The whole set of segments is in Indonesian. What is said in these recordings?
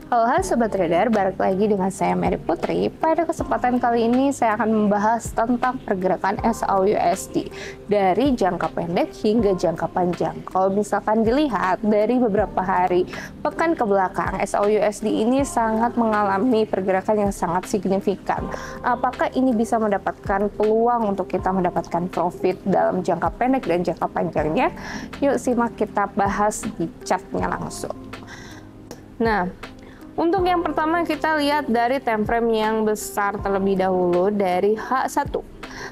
Halo Sobat Trader, balik lagi dengan saya Mary Putri. Pada kesempatan kali ini saya akan membahas tentang pergerakan SAUUSD dari jangka pendek hingga jangka panjang. Kalau misalkan dilihat dari beberapa hari pekan ke belakang, SAUUSD ini sangat mengalami pergerakan yang sangat signifikan. Apakah ini bisa mendapatkan peluang untuk kita mendapatkan profit dalam jangka pendek dan jangka panjangnya? Yuk simak kita bahas di chartnya langsung. Nah, untuk yang pertama kita lihat dari time frame yang besar terlebih dahulu dari H1.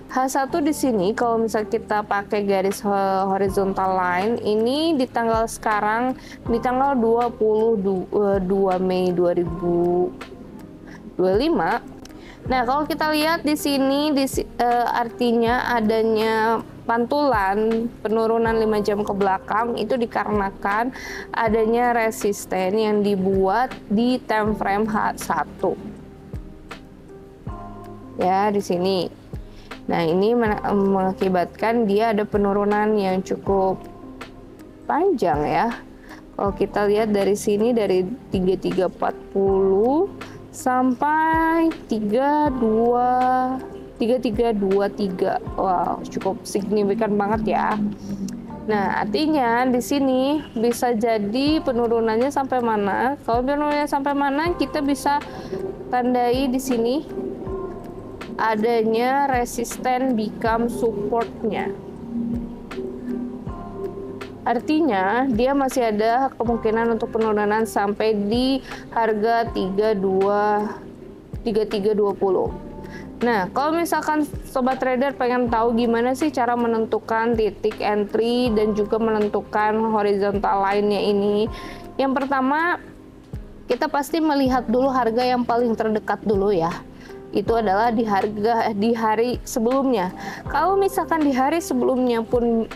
H1 di sini kalau misalnya kita pakai garis horizontal line ini di tanggal sekarang di tanggal 22 Mei 2025. Nah, kalau kita lihat di sini artinya adanya pantulan penurunan 5 jam ke belakang itu dikarenakan adanya resisten yang dibuat di time frame H1. Ya, di sini. Nah, ini mengakibatkan dia ada penurunan yang cukup panjang ya. Kalau kita lihat dari sini dari 3340 sampai 3323. Wow, cukup signifikan banget ya. Nah, artinya di sini bisa jadi penurunannya sampai mana? Kalau penurunannya sampai mana, kita bisa tandai di sini adanya resisten become supportnya. Artinya dia masih ada kemungkinan untuk penurunan sampai di harga 3320. Nah, kalau misalkan sobat trader pengen tahu gimana sih cara menentukan titik entry dan juga menentukan horizontal line-nya ini, yang pertama kita pasti melihat dulu harga yang paling terdekat dulu ya. Itu adalah di hari sebelumnya. Kalau misalkan di hari sebelumnya pun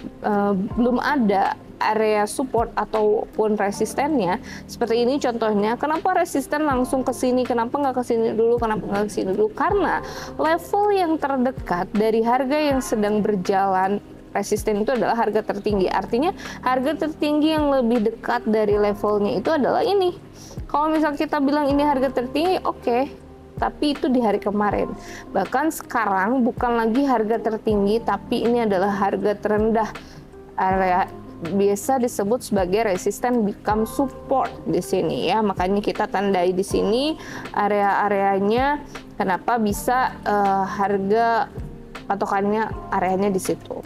belum ada area support ataupun resistennya, seperti ini contohnya. Kenapa resisten langsung ke sini? Kenapa nggak ke sini dulu? Kenapa nggak ke sini dulu? Karena level yang terdekat dari harga yang sedang berjalan resisten itu adalah harga tertinggi. Artinya harga tertinggi yang lebih dekat dari levelnya itu adalah ini. Kalau misal kita bilang ini harga tertinggi, oke. Tapi itu di hari kemarin. Bahkan sekarang bukan lagi harga tertinggi, tapi ini adalah harga terendah. Area biasa disebut sebagai resisten become support di sini ya. Makanya kita tandai di sini area-areanya. Kenapa bisa harga patokannya areanya di situ.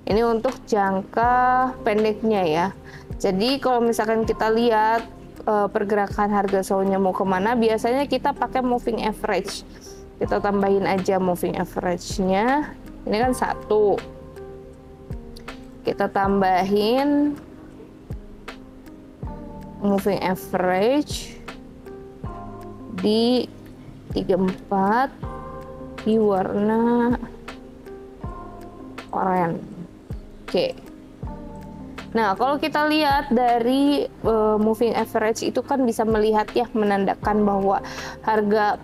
Ini untuk jangka pendeknya ya. Jadi kalau misalkan kita lihat pergerakan harga SAU-nya mau kemana, biasanya kita pakai moving average. Kita tambahin aja moving average-nya. Ini kan 1. Kita tambahin moving average di 34 di warna oranye. Oke. Nah, kalau kita lihat dari moving average itu kan bisa melihat ya, menandakan bahwa harga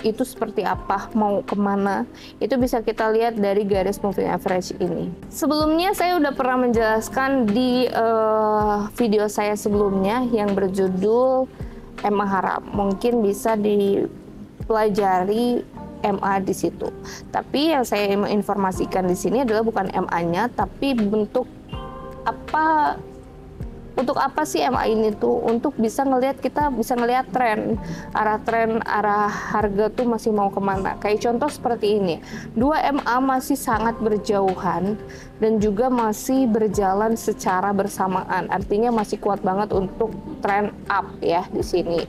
itu seperti apa, mau kemana. Itu bisa kita lihat dari garis moving average ini. Sebelumnya saya udah pernah menjelaskan di video saya sebelumnya yang berjudul MA Haram. Mungkin bisa dipelajari MA di situ. Tapi yang saya informasikan di sini adalah bukan MA-nya, tapi untuk apa sih MA ini tuh? Untuk kita bisa ngelihat tren arah harga tuh masih mau kemana. Kayak contoh seperti ini, 2 MA masih sangat berjauhan dan juga masih berjalan secara bersamaan. Artinya masih kuat banget untuk tren up ya di sini.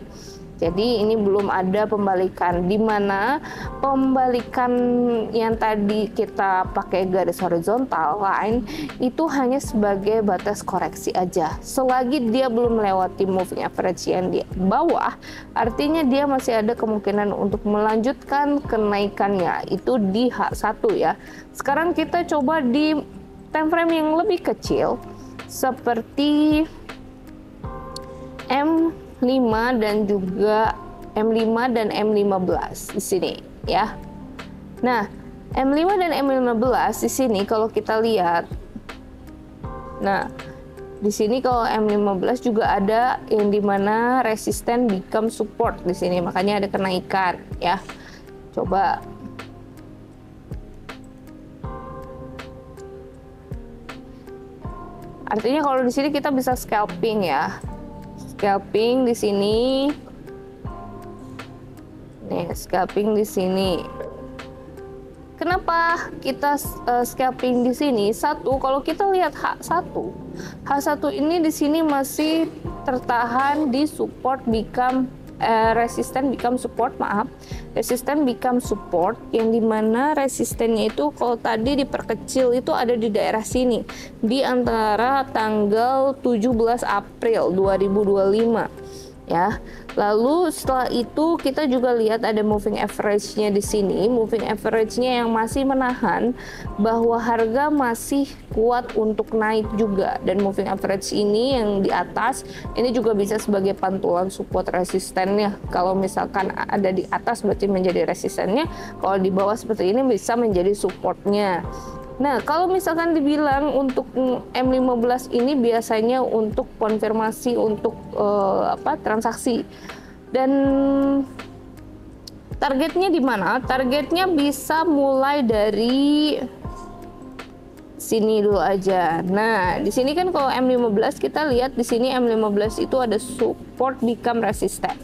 Jadi ini belum ada pembalikan, di mana pembalikan yang tadi kita pakai garis horizontal line itu hanya sebagai batas koreksi aja. Selagi dia belum melewati moving average yang di bawah, artinya dia masih ada kemungkinan untuk melanjutkan kenaikannya, itu di H1 ya. Sekarang kita coba di time frame yang lebih kecil seperti M5 dan juga M5 dan M15 di sini ya. Nah, M5 dan M15 di sini kalau kita lihat, nah Di sini kalau M15 juga ada yang dimana resisten become support di sini, makanya ada kenaikan ya. Coba artinya kalau di sini kita bisa scalping ya. Scalping di sini. Nih, scalping di sini. Kenapa kita scalping di sini? Satu, kalau kita lihat H1 ini di sini masih tertahan di support become resisten become support, resisten become support, yang dimana resistennya itu kalau tadi diperkecil itu ada di daerah sini di antara tanggal 17 April 2025 ya. Lalu setelah itu kita juga lihat ada moving average-nya di sini, moving average-nya yang masih menahan bahwa harga masih kuat untuk naik juga, dan moving average ini yang di atas ini juga bisa sebagai pantulan support resistennya. Kalau misalkan ada di atas berarti menjadi resistennya, kalau di bawah seperti ini bisa menjadi supportnya. Nah, kalau misalkan dibilang untuk M15 ini biasanya untuk konfirmasi untuk transaksi, dan targetnya di mana? Targetnya bisa mulai dari sini dulu aja. Nah, di sini kan kalau M15 kita lihat di sini M15 itu ada support become resistant.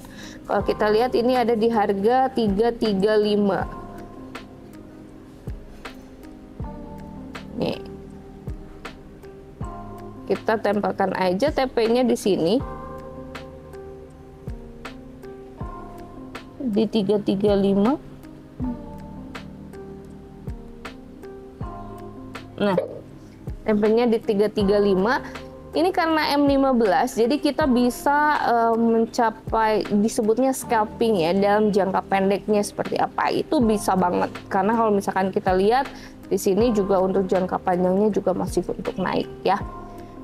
Kalau kita lihat ini ada di harga 335. Nih, kita tempelkan aja TP-nya di sini di 335. Nah, TP-nya di 335. Ini karena M15, jadi kita bisa mencapai disebutnya scalping ya dalam jangka pendeknya seperti apa. Itu bisa banget karena kalau misalkan kita lihat di sini juga untuk jangka panjangnya juga masih untuk naik ya.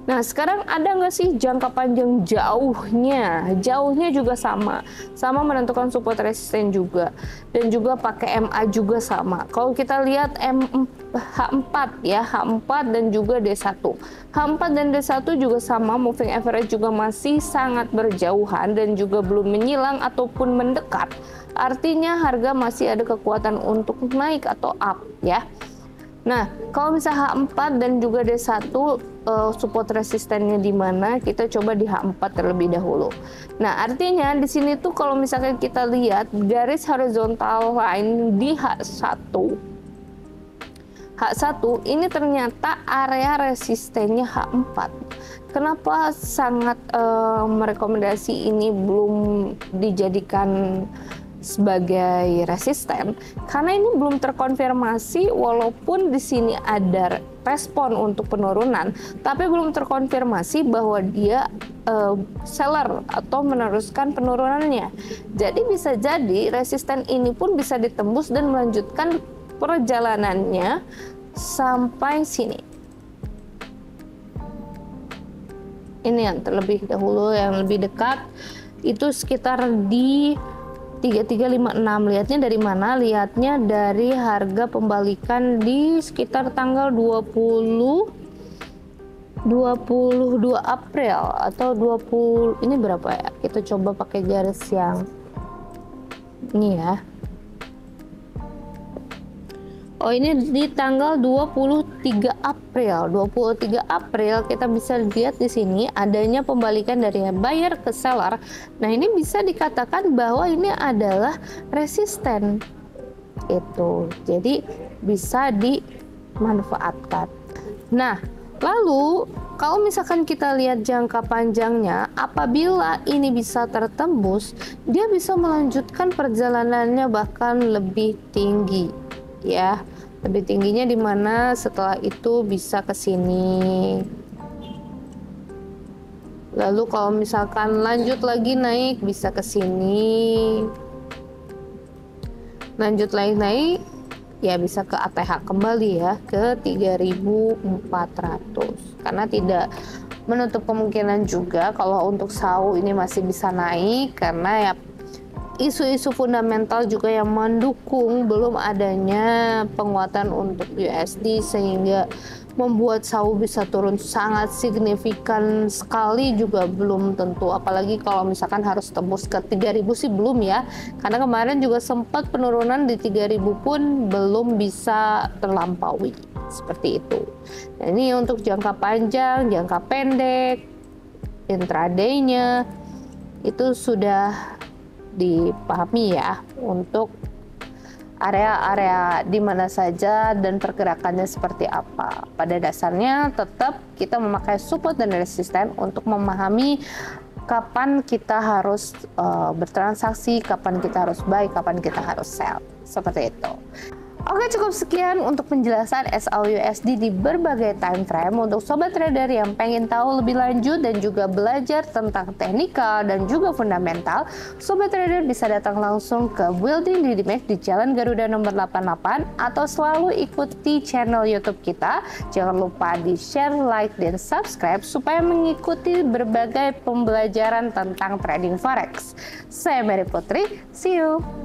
Nah, sekarang ada nggak sih jangka panjang jauhnya? Jauhnya juga sama menentukan support resisten juga, dan juga pakai MA juga sama. Kalau kita lihat H4 ya, H4 dan juga D1. H4 dan D1 juga sama, moving average juga masih sangat berjauhan dan juga belum menyilang ataupun mendekat. Artinya harga masih ada kekuatan untuk naik atau up ya. Nah, kalau misalnya H4 dan juga D1 support resistennya di mana? Kita coba di H4 terlebih dahulu. Nah, artinya di sini tuh kalau misalkan kita lihat garis horizontal line di H1 ini ternyata area resistennya H4. Kenapa sangat merekomendasi ini belum dijadikan sebagai resisten? Karena ini belum terkonfirmasi, walaupun di sini ada respon untuk penurunan, tapi belum terkonfirmasi bahwa dia seller atau meneruskan penurunannya. Jadi bisa jadi resisten ini pun bisa ditembus dan melanjutkan perjalanannya sampai sini. Ini yang terlebih dahulu, yang lebih dekat itu sekitar di 3356. Lihatnya dari mana? Lihatnya dari harga pembalikan di sekitar tanggal 22 April atau 20, ini berapa ya? Kita coba pakai garis yang ini ya. Oh, ini di tanggal 23 April. 23 April kita bisa lihat di sini adanya pembalikan dari buyer ke seller. Nah, ini bisa dikatakan bahwa ini adalah resisten. Itu. Jadi bisa dimanfaatkan. Nah, lalu kalau misalkan kita lihat jangka panjangnya, apabila ini bisa tertembus, dia bisa melanjutkan perjalanannya bahkan lebih tinggi. Ya, lebih tingginya di mana setelah itu bisa ke sini. Lalu kalau misalkan lanjut lagi naik bisa ke sini. Lanjut lagi naik ya bisa ke ATH kembali ya, ke 3400. Karena tidak menutup kemungkinan juga kalau untuk SAU ini masih bisa naik, karena ya isu-isu fundamental juga yang mendukung belum adanya penguatan untuk USD, sehingga membuat SAU bisa turun sangat signifikan sekali juga belum tentu, apalagi kalau misalkan harus tembus ke 3.000 sih belum ya, karena kemarin juga sempat penurunan di 3.000 pun belum bisa terlampaui seperti itu. Nah, ini untuk jangka panjang, jangka pendek, intraday-nya itu sudah dipahami ya untuk area-area di mana saja dan pergerakannya seperti apa. Pada dasarnya tetap kita memakai support dan resisten untuk memahami kapan kita harus bertransaksi, kapan kita harus buy, kapan kita harus sell. Seperti itu. Oke, cukup sekian untuk penjelasan SAUUSD di berbagai time frame. Untuk sobat trader yang pengen tahu lebih lanjut dan juga belajar tentang teknikal dan juga fundamental, sobat trader bisa datang langsung ke Building Didymax di Jalan Garuda nomor 88 atau selalu ikuti channel YouTube kita. Jangan lupa di share, like, dan subscribe supaya mengikuti berbagai pembelajaran tentang trading forex. Saya Mary Putri, see you.